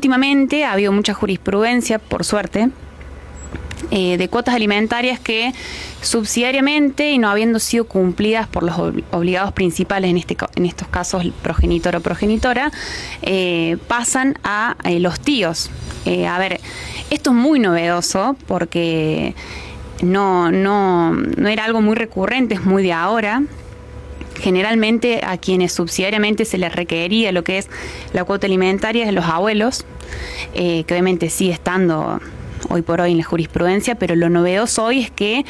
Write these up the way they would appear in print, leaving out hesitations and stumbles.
últimamente ha habido mucha jurisprudencia, por suerte, de cuotas alimentarias que subsidiariamente y no habiendo sido cumplidas por los obligados principales, en estos casos el progenitor o progenitora, pasan a los tíos. A ver, esto es muy novedoso porque no era algo muy recurrente, es muy de ahora. Generalmente a quienes subsidiariamente se les requería lo que es la cuota alimentaria es los abuelos, que obviamente sigue estando hoy por hoy en la jurisprudencia, pero lo novedoso hoy es que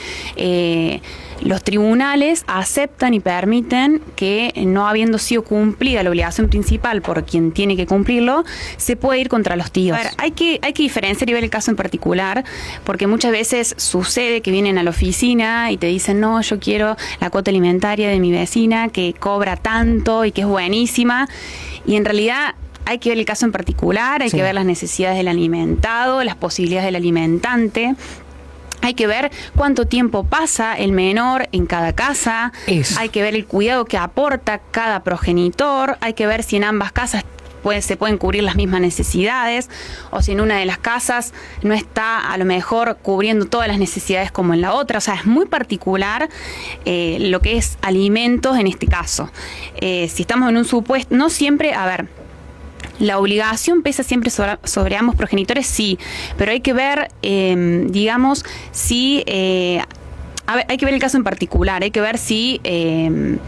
los tribunales aceptan y permiten que, no habiendo sido cumplida la obligación principal por quien tiene que cumplirlo, se puede ir contra los tíos. A ver, hay que diferenciar y ver el caso en particular, porque muchas veces sucede que vienen a la oficina y te dicen, no, yo quiero la cuota alimentaria de mi vecina que cobra tanto y que es buenísima, y en realidad hay que ver el caso en particular, hay que ver las necesidades del alimentado, las posibilidades del alimentante. Hay que ver cuánto tiempo pasa el menor en cada casa. Hay que ver el cuidado que aporta cada progenitor. Hay que ver si en ambas casas se pueden cubrir las mismas necesidades, o si en una de las casas no está a lo mejor cubriendo todas las necesidades como en la otra. O sea, es muy particular lo que es alimentos en este caso. Si estamos en un supuesto, no siempre, a ver, la obligación pesa siempre sobre ambos progenitores, sí, pero hay que ver, digamos, si... a ver, hay que ver el caso en particular, hay que ver si en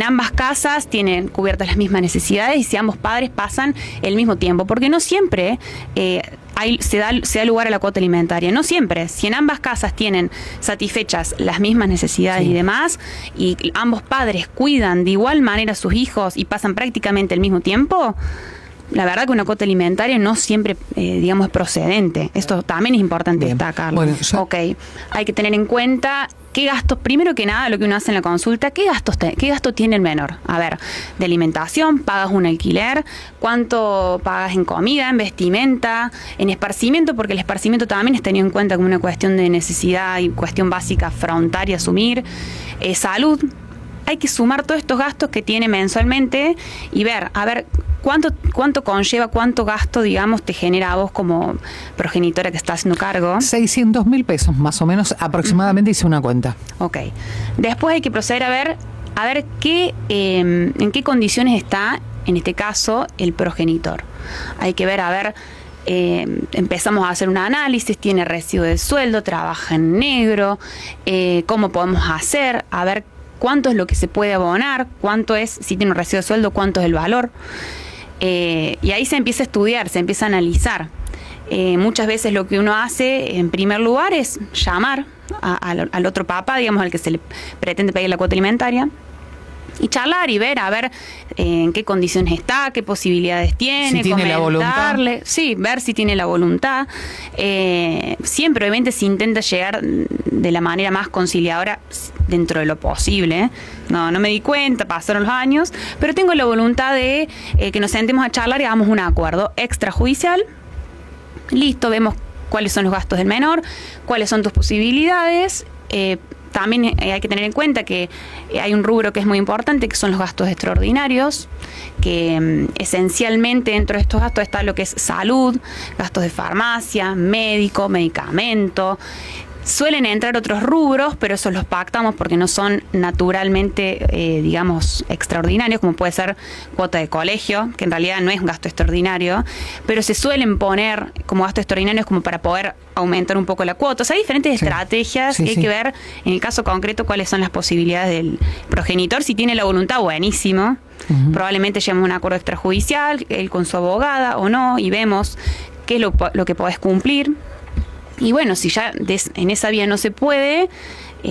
ambas casas tienen cubiertas las mismas necesidades y si ambos padres pasan el mismo tiempo, porque no siempre se da lugar a la cuota alimentaria, no siempre. Si en ambas casas tienen satisfechas las mismas necesidades y demás, y ambos padres cuidan de igual manera a sus hijos y pasan prácticamente el mismo tiempo, la verdad que una cuota alimentaria no siempre, digamos, es procedente. Esto también es importante destacarlo. Bueno, ok, hay que tener en cuenta qué gastos, primero que nada, lo que uno hace en la consulta, qué gasto tiene el menor. A ver, de alimentación, pagas un alquiler, cuánto pagas en comida, en vestimenta, en esparcimiento, porque el esparcimiento también es tenido en cuenta como una cuestión de necesidad y cuestión básica afrontar y asumir. Salud. Hay que sumar todos estos gastos que tiene mensualmente y ver, a ver, cuánto conlleva, cuánto gasto, digamos, te genera a vos como progenitora que está haciendo cargo. 600.000 pesos, más o menos, aproximadamente, hice una cuenta. Ok. Después hay que proceder a ver en qué condiciones está, en este caso, el progenitor. Hay que ver, a ver, empezamos a hacer un análisis, tiene recibo de sueldo, trabaja en negro, cómo podemos hacer, a ver cuánto es lo que se puede abonar, cuánto es, si tiene un recibo de sueldo, cuánto es el valor. Y ahí se empieza a estudiar, se empieza a analizar. Muchas veces lo que uno hace, en primer lugar, es llamar al otro papá, digamos, al que se le pretende pedir la cuota alimentaria, y charlar y ver, a ver en qué condiciones está, qué posibilidades tiene, si tiene la voluntad. Sí, ver si tiene la voluntad. Siempre, obviamente, se intenta llegar de la manera más conciliadora dentro de lo posible. No me di cuenta, pasaron los años, pero tengo la voluntad de que nos sentemos a charlar y hagamos un acuerdo extrajudicial. Listo, vemos cuáles son los gastos del menor, cuáles son tus posibilidades. También hay que tener en cuenta que hay un rubro que es muy importante, que son los gastos extraordinarios, que esencialmente dentro de estos gastos está lo que es salud, gastos de farmacia, médico, medicamento. Suelen entrar otros rubros, pero esos los pactamos porque no son naturalmente, digamos, extraordinarios, como puede ser cuota de colegio, que en realidad no es un gasto extraordinario, pero se suelen poner como gastos extraordinarios como para poder aumentar un poco la cuota. O sea, hay diferentes estrategias y hay que ver en el caso concreto cuáles son las posibilidades del progenitor. Si tiene la voluntad, buenísimo. Probablemente lleguemos a un acuerdo extrajudicial, él con su abogada o no, y vemos qué es lo que podés cumplir. Y bueno, si ya en esa vía no se puede,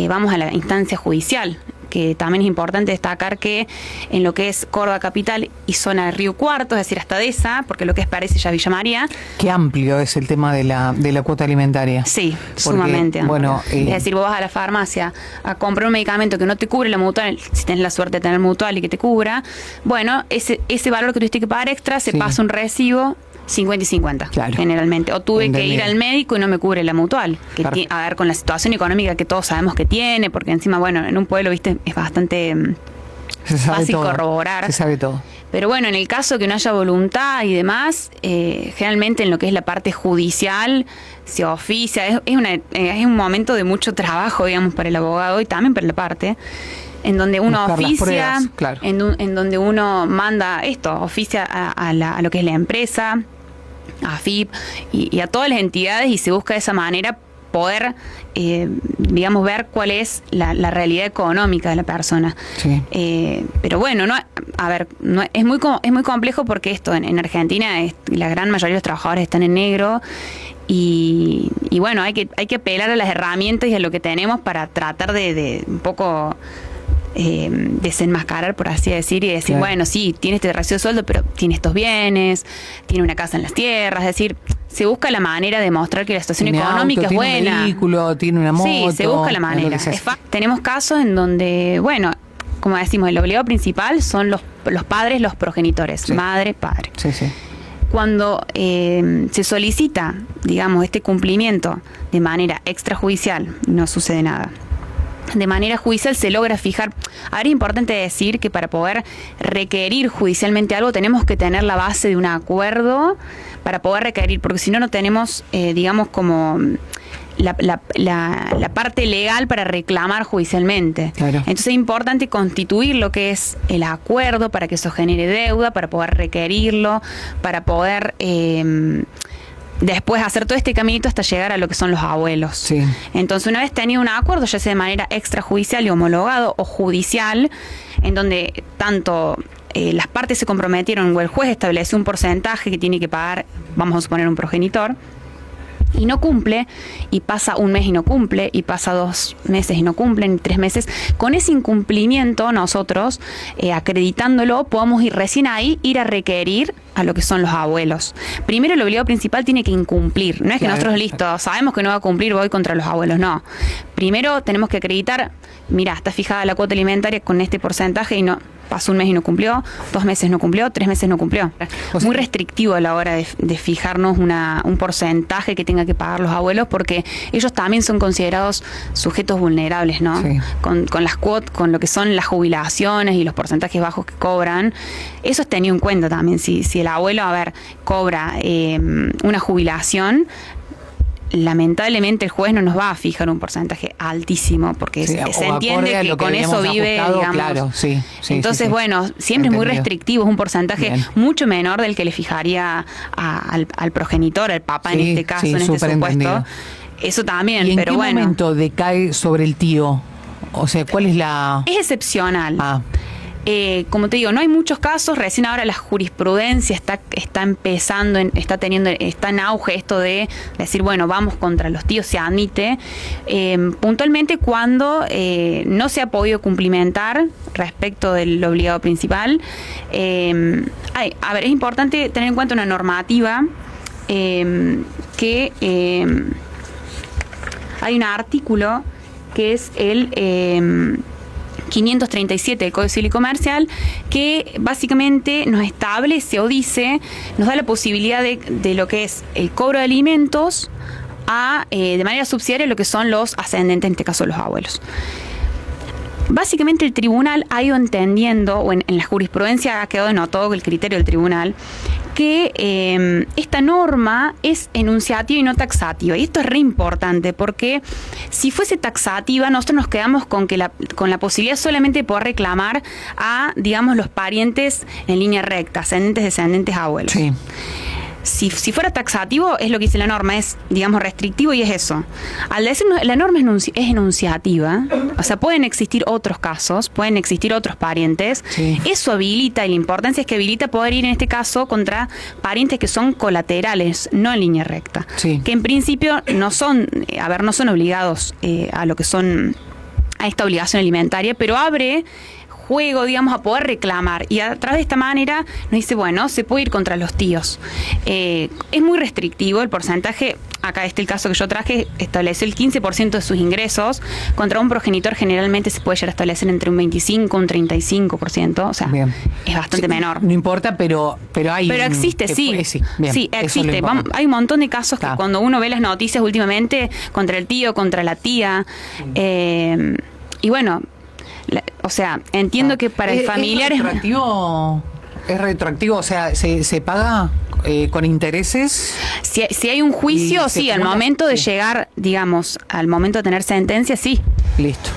vamos a la instancia judicial, que también es importante destacar que en lo que es Córdoba Capital y zona de Río Cuarto, es decir, hasta Deza, porque lo que es parece ya Villa María. Qué amplio es el tema de la cuota alimentaria. Sí, sumamente amplio. Bueno, es decir, vos vas a la farmacia a comprar un medicamento que no te cubre la mutual, si tenés la suerte de tener mutual y que te cubra, bueno, ese valor que tuviste que pagar extra se pasa un recibo 50 y 50, claro, generalmente. O tuve que ir al médico y no me cubre la mutual. A ver, con la situación económica que todos sabemos que tiene, porque encima, bueno, en un pueblo, viste, es bastante fácil corroborar. Se sabe todo. Pero bueno, en el caso que no haya voluntad y demás, generalmente en lo que es la parte judicial se oficia, es un momento de mucho trabajo, digamos, para el abogado y también para la parte, en donde uno buscar las oficia, pruebas, claro. en donde uno manda oficia a lo que es la empresa, a FIP y a todas las entidades, y se busca de esa manera poder, digamos, ver cuál es la realidad económica de la persona. Sí. Pero bueno, es muy complejo porque esto en Argentina la gran mayoría de los trabajadores están en negro y bueno, hay que apelar a las herramientas y a lo que tenemos para tratar de un poco desenmascarar, por así decir, y decir, claro, bueno, sí, tiene este recibo de sueldo, pero tiene estos bienes, tiene una casa en las tierras, es decir, se busca la manera de mostrar que la situación tiene económica auto, es tiene buena. Un vehículo, tiene una moto. Sí, se busca la manera. Tenemos casos en donde, bueno, como decimos, el obligado principal son los padres, los progenitores, sí, madre, padre. Sí, sí. Cuando se solicita, digamos, este cumplimiento de manera extrajudicial, no sucede nada. De manera judicial se logra fijar. Ahora es importante decir que para poder requerir judicialmente algo tenemos que tener la base de un acuerdo para poder requerir, porque si no, no tenemos, digamos, como la parte legal para reclamar judicialmente. Claro. Entonces es importante constituir lo que es el acuerdo para que eso genere deuda, para poder requerirlo, para poder después hacer todo este caminito hasta llegar a lo que son los abuelos. Sí. Entonces, una vez tenido un acuerdo, ya sea de manera extrajudicial y homologado o judicial, en donde tanto las partes se comprometieron o el juez estableció un porcentaje que tiene que pagar, vamos a suponer, un progenitor, y no cumple, y pasa un mes y no cumple, y pasa 2 meses y no cumplen, 3 meses, con ese incumplimiento nosotros, acreditándolo, podemos recién ahí ir a requerir a lo que son los abuelos. Primero, el obligado principal tiene que incumplir, no es que nosotros, listo, sabemos que no va a cumplir, voy contra los abuelos, no. Primero tenemos que acreditar, mira, está fijada la cuota alimentaria con este porcentaje y no, pasó un mes y no cumplió, 2 meses no cumplió, 3 meses no cumplió. Muy restrictivo a la hora de fijarnos un porcentaje que tenga que pagar los abuelos, porque ellos también son considerados sujetos vulnerables, ¿no? Sí. Con las cuotas, con lo que son las jubilaciones y los porcentajes bajos que cobran, eso es tenido en cuenta también. Si el abuelo, cobra una jubilación, lamentablemente el juez no nos va a fijar un porcentaje altísimo, porque sí, se entiende que con eso vive, digamos. Claro, sí, entonces, bueno, siempre es muy restrictivo, es un porcentaje bien, mucho menor del que le fijaría al progenitor, al papá, sí, en este caso, sí, en este supuesto. Entendido. Eso también, ¿Y en pero qué bueno. momento decae sobre el tío? O sea, ¿cuál es la...? Es excepcional. Ah. Como te digo, no hay muchos casos. Recién ahora la jurisprudencia está empezando, está en auge esto de decir, bueno, vamos contra los tíos, se admite. Puntualmente cuando no se ha podido cumplimentar respecto del obligado principal. Es importante tener en cuenta una normativa que hay un artículo que es el 537 del Código Civil y Comercial, que básicamente nos establece o dice, nos da la posibilidad de lo que es el cobro de alimentos de manera subsidiaria lo que son los ascendentes, en este caso los abuelos. Básicamente el tribunal ha ido entendiendo, o en la jurisprudencia ha quedado denotado el criterio del tribunal, que esta norma es enunciativa y no taxativa. Y esto es re importante, porque si fuese taxativa, nosotros nos quedamos con la posibilidad solamente de poder reclamar a, digamos, los parientes en línea recta, ascendentes, descendentes, abuelos. Sí. Si fuera taxativo, es lo que dice la norma, es, digamos, restrictivo, y es eso. Al decir la norma es enunciativa, o sea, pueden existir otros casos, pueden existir otros parientes. Sí. Eso habilita, y la importancia es que habilita poder ir en este caso contra parientes que son colaterales, no en línea recta. Sí. Que en principio no son obligados a lo que son, a esta obligación alimentaria, pero abre juego, digamos, a poder reclamar, y a través de esta manera nos dice, bueno, se puede ir contra los tíos. Es muy restrictivo el porcentaje. Acá el caso que yo traje estableció el 15% de sus ingresos. Contra un progenitor generalmente se puede llegar a establecer entre un 25 y un 35%, o sea, bien, es bastante menor. No importa, pero hay... Pero existe, sí. Bien, sí, existe. Hay un montón de casos que cuando uno ve las noticias últimamente, contra el tío, contra la tía, y bueno, entiendo que para el familiar es retroactivo, Es retroactivo, o sea, se paga con intereses. Si hay un juicio, sí, al momento de llegar, digamos, al momento de tener sentencia, sí. Listo.